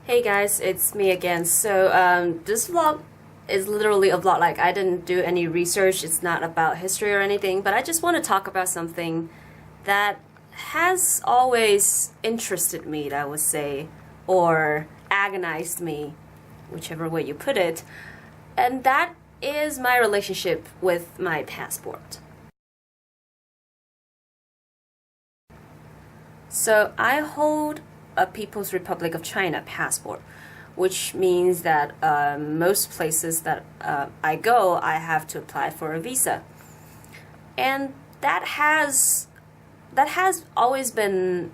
Hey guys, it's me again. This vlog is literally a vlog. Like, I didn't do any research, it's not about history or anything, but I just want to talk about something that has always interested me, I would say, or agonized me, whichever way you put it, and that is my relationship with my passport. So, I hold a People's Republic of China passport, which means that most places that I go, I have to apply for a visa, and that has always been,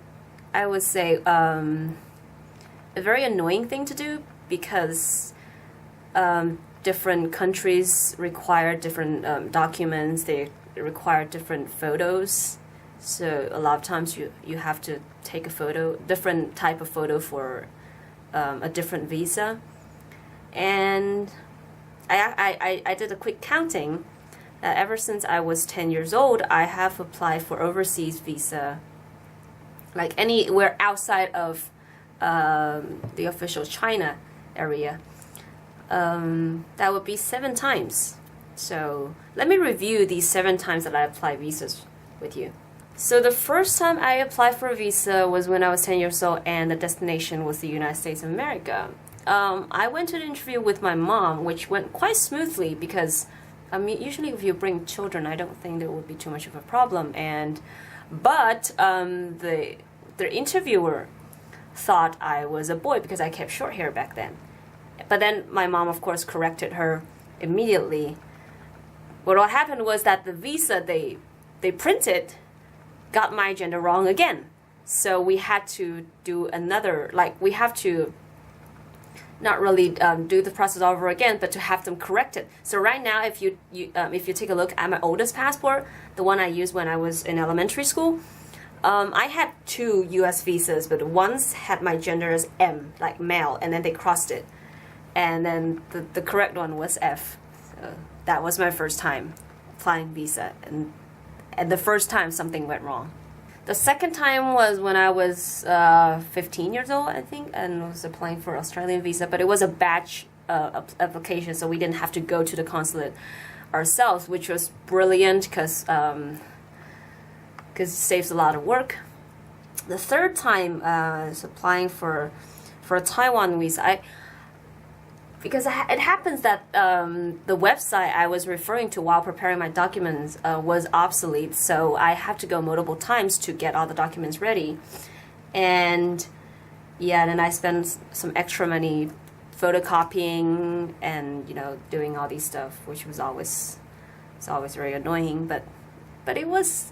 I would say, a very annoying thing to do because different countries require different documents. They require different photos. So a lot of times you have to take a photo, different type of photo for a different visa. And I did a quick counting that ever since I was 10 years old, I have applied for overseas visa, like anywhere outside of the official China area. That would be 7 times. So let me review these 7 times that I applied visas with you. So the first time I applied for a visa was when I was 10 years old, and the destination was the United States of America. I went to the interview with my mom, which went quite smoothly because, I mean, usually if you bring children, I don't think there would be too much of a problem. But the interviewer thought I was a boy because I kept short hair back then. But then my mom, of course, corrected her immediately. But what happened was that the visa they printed got my gender wrong again. So we had to do another, like, we have to not really do the process over again, but to have them correct it. So right now, if you take a look at my oldest passport, the one I used when I was in elementary school, I had 2 US visas, but once had my gender as M, like male, and then they crossed it. And then the correct one was F. So that was my first time applying visa, and the first time something went wrong. The second time was when I was 15 years old, I think, and was applying for Australian visa, but it was a batch application, so we didn't have to go to the consulate ourselves, which was brilliant because it saves a lot of work. The third time is applying for a Taiwan visa. Because it happens that the website I was referring to while preparing my documents was obsolete, so I had to go multiple times to get all the documents ready. And yeah, then I spent some extra money photocopying and doing all these stuff, which was always very annoying. But it was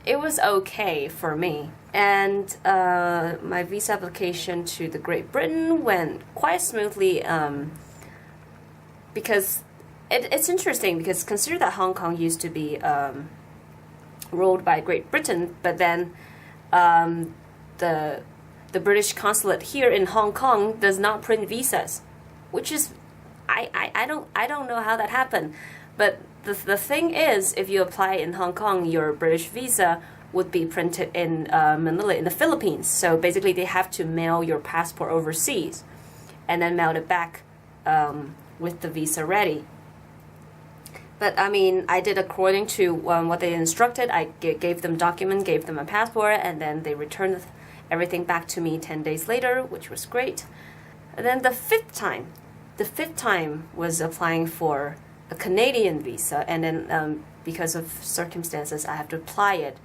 okay for me. And my visa application to the Great Britain went quite smoothly because it's interesting because consider that Hong Kong used to be ruled by Great Britain, but then the British consulate here in Hong Kong does not print visas, which is I don't know how that happened. But the thing is, if you apply in Hong Kong, your British visa would be printed in Manila in the Philippines. So basically they have to mail your passport overseas and then mail it back with the visa ready. But I mean, I did according to what they instructed. I gave them document, gave them a passport, and then they returned everything back to me 10 days later, which was great. And then the fifth time was applying for a Canadian visa, and then because of circumstances, I have to apply it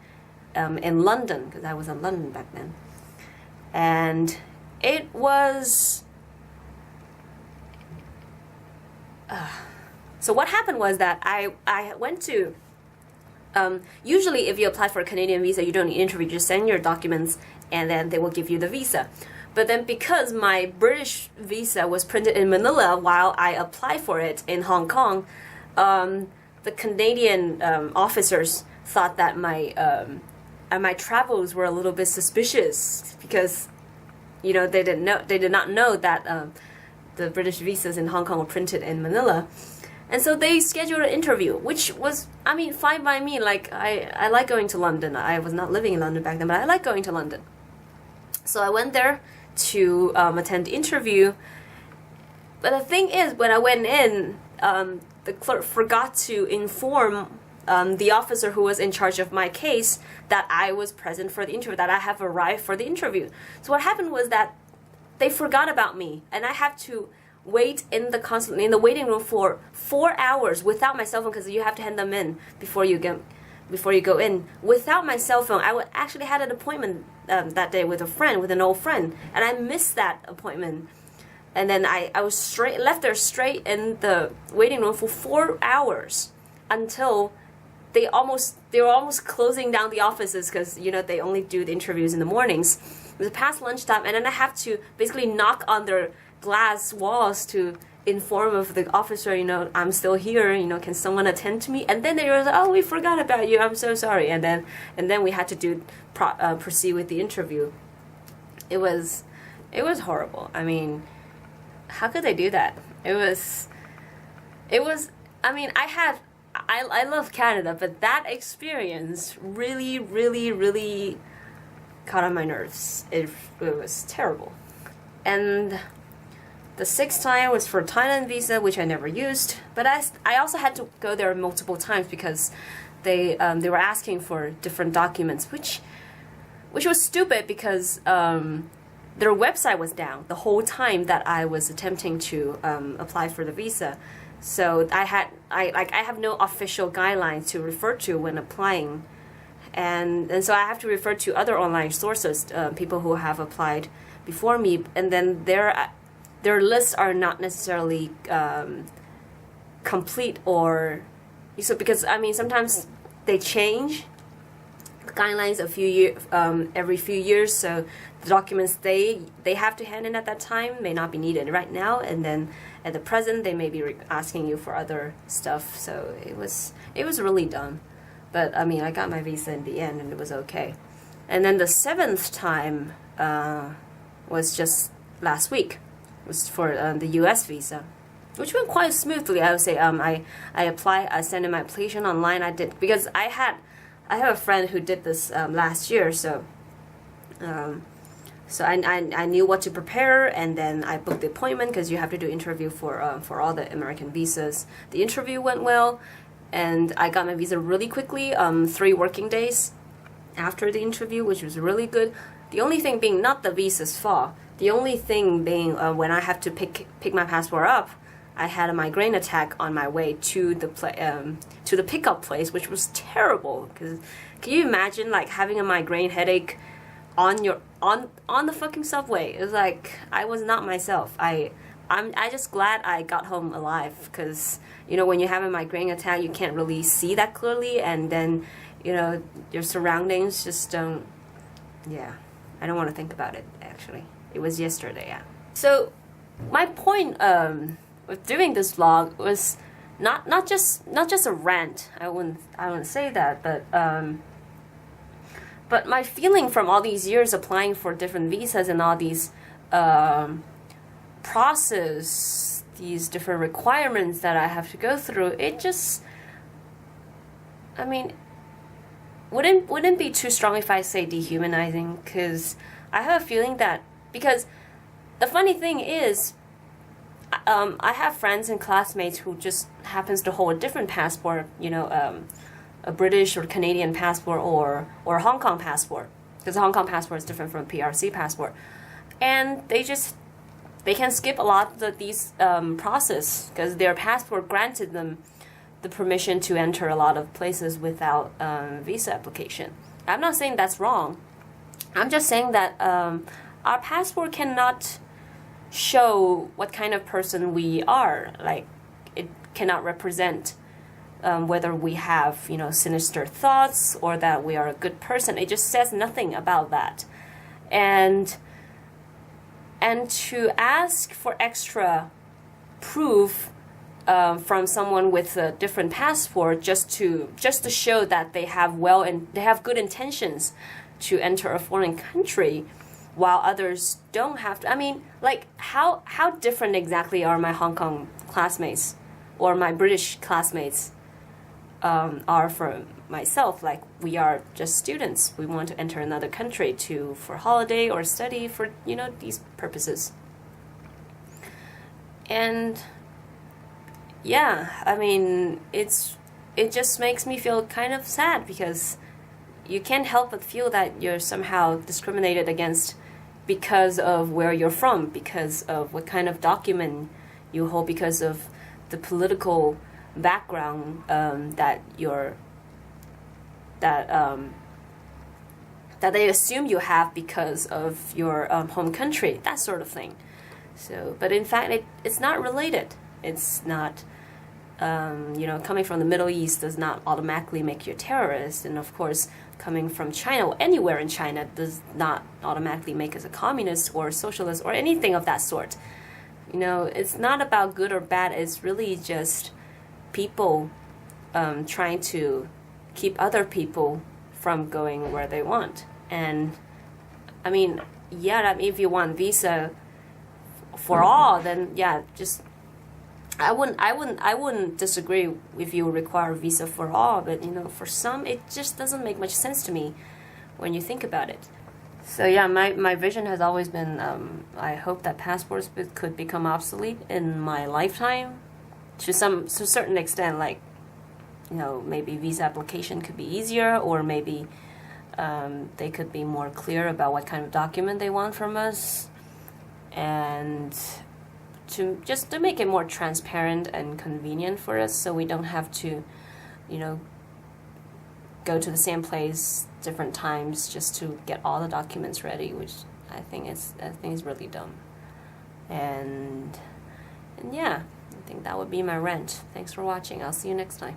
in London, because I was in London back then. And it was... so what happened was that I went to... usually if you apply for a Canadian visa, you don't need interview, just send your documents and then they will give you the visa. But then because my British visa was printed in Manila while I applied for it in Hong Kong, the Canadian officers thought that my travels were a little bit suspicious because they did not know that the British visas in Hong Kong were printed in Manila. And so they scheduled an interview, which was, I mean, fine by me. Like, I like going to London. I was not living in London back then, but I like going to London. So I went there to attend the interview. But the thing is, when I went in, the clerk forgot to inform the officer who was in charge of my case that I was present for the interview, that I have arrived for the interview. So what happened was that they forgot about me, and I have to wait in the waiting room for 4 hours without my cell phone, because you have to hand them in before you go in. Without my cell phone, I actually had an appointment that day with an old friend, and I missed that appointment. And then I was left there straight in the waiting room for 4 hours until they were almost closing down the offices, because they only do the interviews in the mornings. It was past lunchtime, and then I have to basically knock on their glass walls to inform of the officer, I'm still here, can someone attend to me? And then they were like, oh, we forgot about you, I'm so sorry. And then we had to proceed with the interview. It was horrible. I mean, how could they do that? It was I mean, I love Canada, but that experience really, really, really got on my nerves. It was terrible. And the 6th time was for Thailand visa, which I never used. But I also had to go there multiple times because they were asking for different documents, which was stupid because their website was down the whole time that I was attempting to apply for the visa. So I have no official guidelines to refer to when applying, and so I have to refer to other online sources, people who have applied before me, and then their lists are not necessarily complete, or so, because I mean sometimes they change guidelines every few years, so the documents they have to hand in at that time may not be needed right now, and then at the present they may be asking you for other stuff. So it was really dumb, but I mean I got my visa in the end and it was okay. And then the 7th time was just last week. It was for the U.S. visa, which went quite smoothly, I would say. I sent in my application online. I did, because I have a friend who did this last year, so I knew what to prepare, and then I booked the appointment, because you have to do interview for all the American visas. The interview went well, and I got my visa really quickly, 3 working days after the interview, which was really good. The only thing being not the visa's fault. The only thing being when I have to pick my passport up, I had a migraine attack on my way to the pickup place, which was terrible. Because can you imagine like having a migraine headache on the fucking subway? It was like I was not myself. I'm just glad I got home alive, because when you have a migraine attack, you can't really see that clearly, and then your surroundings just don't. Yeah, I don't want to think about it. Actually, it was yesterday. Yeah. So my point with doing this vlog was not just a rant. I wouldn't say that, but my feeling from all these years applying for different visas and all these process, these different requirements that I have to go through, it just, I mean, wouldn't be too strong if I say dehumanizing, because I have a feeling that, because the funny thing is, I have friends and classmates who just happens to hold a different passport, a British or Canadian passport or a Hong Kong passport, because the Hong Kong passport is different from PRC passport, and they can skip a lot of these process, because their passport granted them the permission to enter a lot of places without visa application. I'm not saying that's wrong. I'm just saying that our passport cannot show what kind of person we are. Like, it cannot represent whether we have, sinister thoughts or that we are a good person. It just says nothing about that. And to ask for extra proof from someone with a different passport just to show that they have good intentions to enter a foreign country, while others don't have to. I mean, like, how different exactly are my Hong Kong classmates or my British classmates are from myself, like we are just students. We want to enter another country for holiday or study for, these purposes. And yeah, I mean, it just makes me feel kind of sad because you can't help but feel that you're somehow discriminated against because of where you're from, because of what kind of document you hold, because of the political background that they assume you have because of your home country, that sort of thing. So, but in fact, it's not related. It's not, coming from the Middle East does not automatically make you a terrorist, and of course, coming from China or anywhere in China does not automatically make us a communist or socialist or anything of that sort. It's not about good or bad. It's really just people trying to keep other people from going where they want. And I mean, if you want visa for all, then yeah, just I wouldn't disagree if you require visa for all, but for some it just doesn't make much sense to me when you think about it. So yeah, my vision has always been I hope that passports could become obsolete in my lifetime to a certain extent, like maybe visa application could be easier, or maybe they could be more clear about what kind of document they want from us, and to make it more transparent and convenient for us, so we don't have to go to the same place different times just to get all the documents ready, which I think is really dumb. And yeah, I think that would be my rant. Thanks for watching. I'll see you next time.